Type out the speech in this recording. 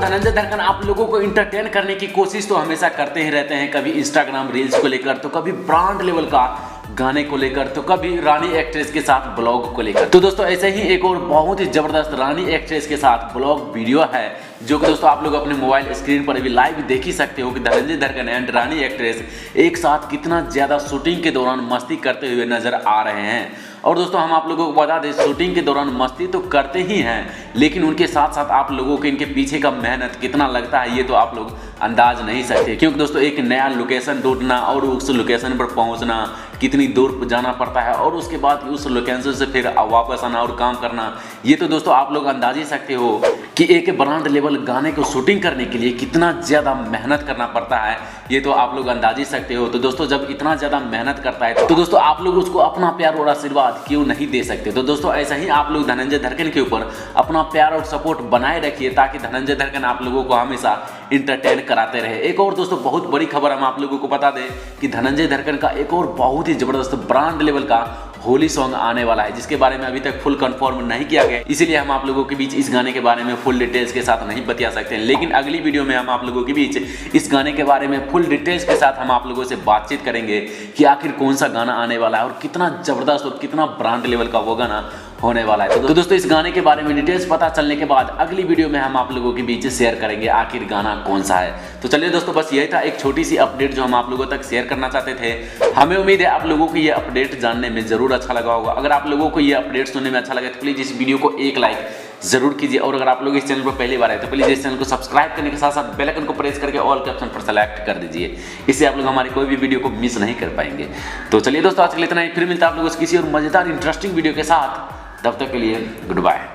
धनंजय धड़कन आप लोगों को इंटरटेन करने की कोशिश तो हमेशा करते ही रहते हैं, कभी इंस्टाग्राम रील्स को लेकर, तो कभी ब्रांड लेवल का गाने को लेकर, तो कभी रानी एक्ट्रेस के साथ ब्लॉग को लेकर। तो दोस्तों ऐसे ही एक और बहुत ही जबरदस्त रानी एक्ट्रेस के साथ ब्लॉग वीडियो है जो कि दोस्तों आप लोग अपने मोबाइल स्क्रीन पर भी लाइव देख ही सकते हो कि धनंजय धड़कन एंड रानी एक्ट्रेस एक साथ कितना ज्यादा शूटिंग के दौरान मस्ती करते हुए नजर आ रहे हैं। और दोस्तों हम आप लोगों को बता दें, शूटिंग के दौरान मस्ती तो करते ही हैं, लेकिन उनके साथ साथ आप लोगों को इनके पीछे का मेहनत कितना लगता है ये तो आप लोग अंदाज नहीं सकते। क्योंकि दोस्तों एक नया लोकेशन ढूंढना और उस लोकेशन पर पहुंचना, कितनी दूर जाना पड़ता है और उसके बाद उस लोकेशन से फिर वापस आना और काम करना, ये तो दोस्तों आप लोग अंदाज ही सकते हो कि एक ब्रांड लेवल गाने को शूटिंग करने के लिए कितना ज़्यादा मेहनत करना पड़ता है, ये तो आप लोग अंदाज ही सकते हो। तो दोस्तों जब इतना ज़्यादा मेहनत करता है तो दोस्तों आप लोग उसको अपना प्यार और आशीर्वाद क्यों नहीं दे सकते। तो दोस्तों ऐसा ही आप लोग धनंजय धड़कन के ऊपर अपना प्यार और सपोर्ट बनाए रखिए ताकि धनंजय धड़कन आप लोगों को हमेशा इंटरटेन कराते रहे। एक और दोस्तों बहुत बड़ी खबर हम आप लोगों को बता दें कि धनंजय धड़कन का एक और बहुत ही जबरदस्त ब्रांड लेवल का होली सॉन्ग आने वाला है, जिसके बारे में अभी तक फुल कंफर्म नहीं किया गया, इसीलिए हम आप लोगों के बीच इस गाने के बारे में फुल डिटेल्स के साथ नहीं बता सकते हैं। लेकिन अगली वीडियो में हम आप लोगों के बीच इस गाने के बारे में फुल डिटेल्स के साथ हम आप लोगों से बातचीत करेंगे कि आखिर कौन सा गाना आने वाला है और कितना जबरदस्त और कितना ब्रांड लेवल का वो गाना होने वाला है। तो दोस्तों इस गाने के बारे में डिटेल्स पता चलने के बाद अगली वीडियो में हम आप लोगों के बीच शेयर करेंगे आखिर गाना कौन सा है। तो चलिए दोस्तों बस यही था एक छोटी सी अपडेट जो हम आप लोगों तक शेयर करना चाहते थे। हमें उम्मीद है आप लोगों को ये अपडेट जानने में जरूर अच्छा लगा होगा। अगर आप लोगों को ये अपडेट सुनने में अच्छा लगे तो प्लीज इस वीडियो को एक लाइक जरूर कीजिए, और अगर आप लोग इस चैनल पर पहली बार आए तो प्लीज इस चैनल को सब्सक्राइब करने के साथ साथ बेल आइकन को प्रेस करके ऑल के ऑप्शन पर सेलेक्ट कर दीजिए, इससे आप लोग हमारी कोई भी वीडियो को मिस नहीं कर पाएंगे। तो चलिए दोस्तों आज के लिए इतना ही, फिर मिलता है आप लोगों से किसी और मजेदार इंटरेस्टिंग वीडियो के साथ, तब तक के लिए गुड बाय।